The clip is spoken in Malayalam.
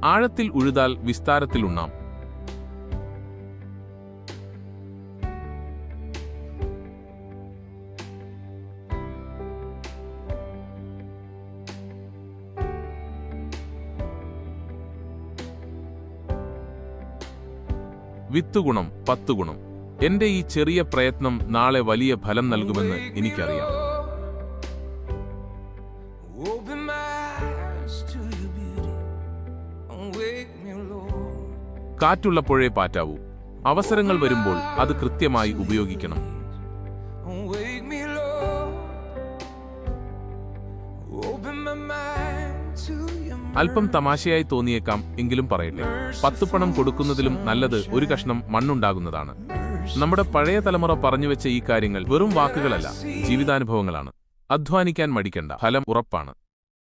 ആഴത്തിൽ ഉഴുതാൽ വിസ്താരത്തിൽ ഉണ്ണാം. വിത്തുഗുണം 10 ഗുണം. എന്റെ ഈ ചെറിയ പ്രയത്നം നാളെ വലിയ ഫലം നൽകുമെന്ന് എനിക്കറിയാം. കാറ്റുള്ളപ്പോഴേ പാറ്റാവൂ. അവസരങ്ങൾ വരുമ്പോൾ അത് കൃത്യമായി ഉപയോഗിക്കണം. അല്പം തമാശയായി തോന്നിയേക്കാം, എങ്കിലും പറയട്ടെ, 10 പണം കൊടുക്കുന്നതിലും നല്ലത് ഒരു കഷ്ണം മണ്ണുണ്ടാകുന്നതാണ്. നമ്മുടെ പഴയ തലമുറ പറഞ്ഞുവെച്ച ഈ കാര്യങ്ങൾ വെറും വാക്കുകളല്ല, ജീവിതാനുഭവങ്ങളാണ്. അധ്വാനിക്കാൻ മടിക്കണ്ട, ഫലം ഉറപ്പാണ്.